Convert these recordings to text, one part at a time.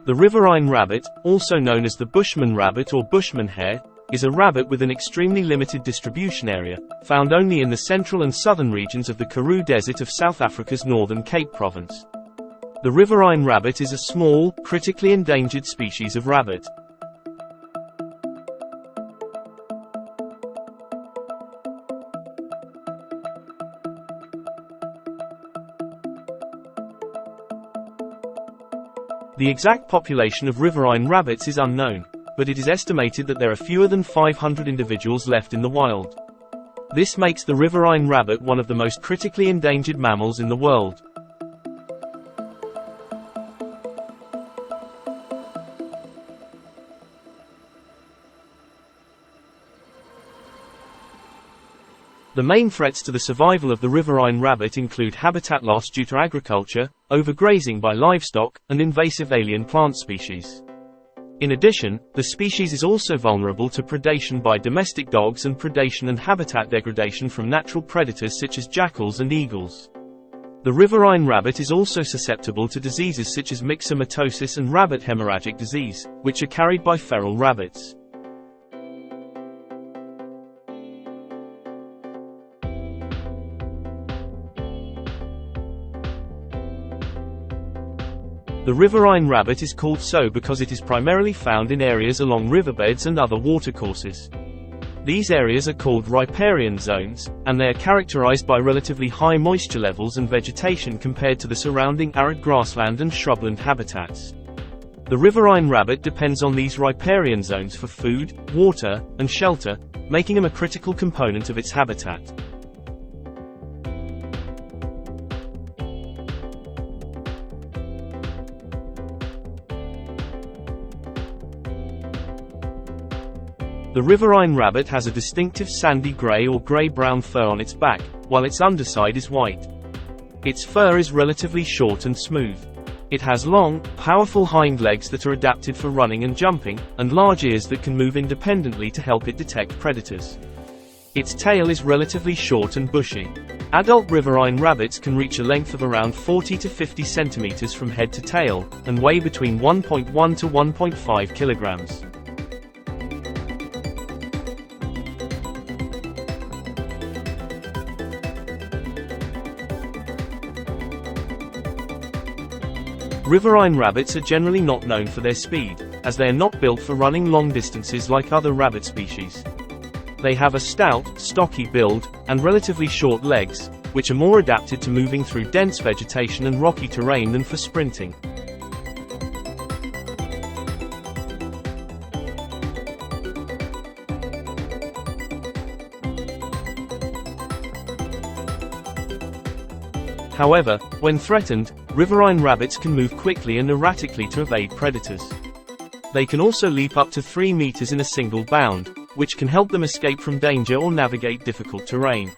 The riverine rabbit, also known as the Bushman rabbit or Bushman hare, is a rabbit with an extremely limited distribution area, found only in the central and southern regions of the Karoo Desert of South Africa's Northern Cape Province. The riverine rabbit is a small, critically endangered species of rabbit. The exact population of riverine rabbits is unknown, but it is estimated that there are fewer than 500 individuals left in the wild. This makes the riverine rabbit one of the most critically endangered mammals in the world. The main threats to the survival of the riverine rabbit include habitat loss due to agriculture, overgrazing by livestock, and invasive alien plant species. In addition, the species is also vulnerable to predation by domestic dogs and predation and habitat degradation from natural predators such as jackals and eagles. The riverine rabbit is also susceptible to diseases such as myxomatosis and rabbit hemorrhagic disease, which are carried by feral rabbits. The riverine rabbit is called so because it is primarily found in areas along riverbeds and other watercourses. These areas are called riparian zones, and they are characterized by relatively high moisture levels and vegetation compared to the surrounding arid grassland and shrubland habitats. The riverine rabbit depends on these riparian zones for food, water, and shelter, making them a critical component of its habitat. The riverine rabbit has a distinctive sandy gray or gray-brown fur on its back, while its underside is white. Its fur is relatively short and smooth. It has long, powerful hind legs that are adapted for running and jumping, and large ears that can move independently to help it detect predators. Its tail is relatively short and bushy. Adult riverine rabbits can reach a length of around 40 to 50 centimeters from head to tail, and weigh between 1.1 to 1.5 kilograms. Riverine rabbits are generally not known for their speed, as they are not built for running long distances like other rabbit species. They have a stout, stocky build, and relatively short legs, which are more adapted to moving through dense vegetation and rocky terrain than for sprinting. However, when threatened, riverine rabbits can move quickly and erratically to evade predators. They can also leap up to 3 meters in a single bound, which can help them escape from danger or navigate difficult terrain.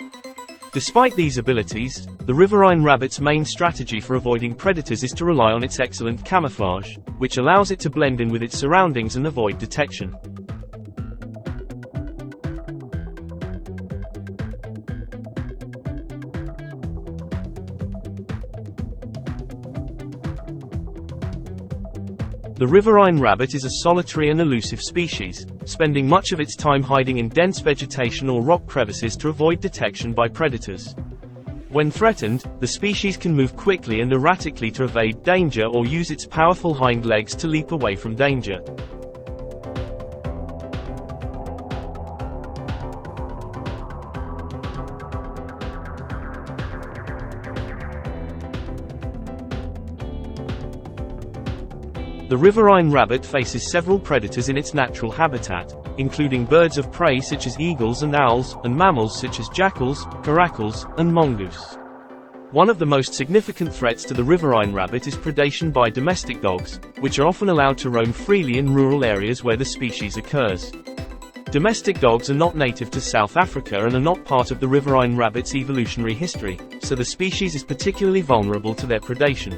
Despite these abilities, the riverine rabbit's main strategy for avoiding predators is to rely on its excellent camouflage, which allows it to blend in with its surroundings and avoid detection. The riverine rabbit is a solitary and elusive species, spending much of its time hiding in dense vegetation or rock crevices to avoid detection by predators. When threatened, the species can move quickly and erratically to evade danger or use its powerful hind legs to leap away from danger. The riverine rabbit faces several predators in its natural habitat, including birds of prey such as eagles and owls, and mammals such as jackals, caracals, and mongoose. One of the most significant threats to the riverine rabbit is predation by domestic dogs, which are often allowed to roam freely in rural areas where the species occurs. Domestic dogs are not native to South Africa and are not part of the riverine rabbit's evolutionary history, so the species is particularly vulnerable to their predation.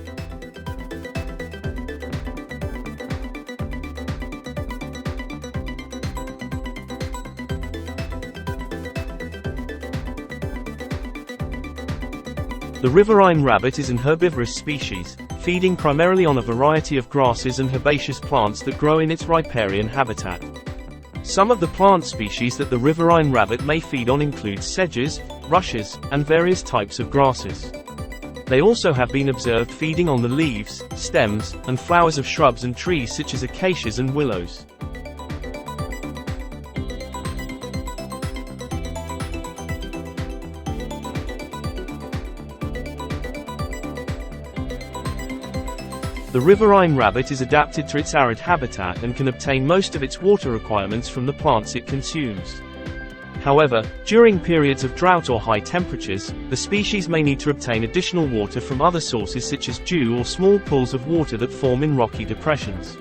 The riverine rabbit is an herbivorous species, feeding primarily on a variety of grasses and herbaceous plants that grow in its riparian habitat. Some of the plant species that the riverine rabbit may feed on include sedges, rushes, and various types of grasses. They also have been observed feeding on the leaves, stems, and flowers of shrubs and trees such as acacias and willows. The riverine rabbit is adapted to its arid habitat and can obtain most of its water requirements from the plants it consumes. However, during periods of drought or high temperatures, the species may need to obtain additional water from other sources such as dew or small pools of water that form in rocky depressions.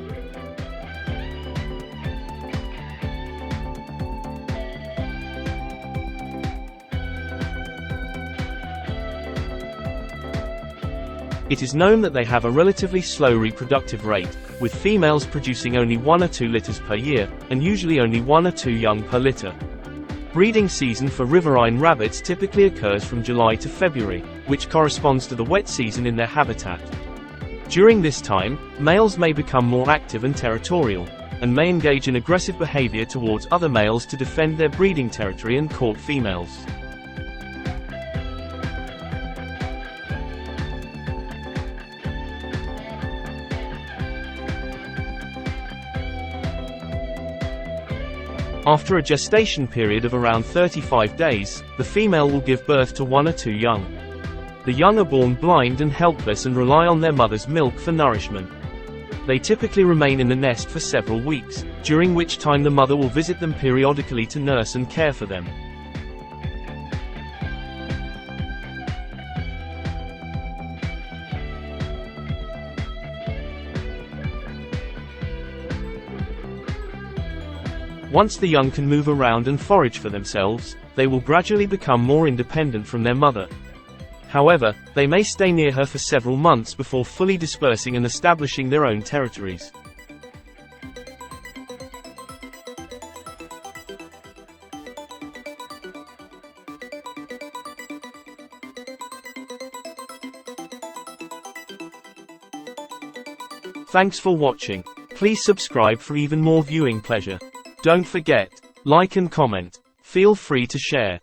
It is known that they have a relatively slow reproductive rate, with females producing only 1 or 2 litters per year, and usually only 1 or 2 young per litter. Breeding season for riverine rabbits typically occurs from July to February, which corresponds to the wet season in their habitat. During this time, males may become more active and territorial, and may engage in aggressive behavior towards other males to defend their breeding territory and court females. After a gestation period of around 35 days, the female will give birth to 1 or 2 young. The young are born blind and helpless and rely on their mother's milk for nourishment. They typically remain in the nest for several weeks, during which time the mother will visit them periodically to nurse and care for them. Once the young can move around and forage for themselves, they will gradually become more independent from their mother. However, they may stay near her for several months before fully dispersing and establishing their own territories. Thanks for watching. Please subscribe for even more viewing pleasure. Don't forget, like and comment. Feel free to share.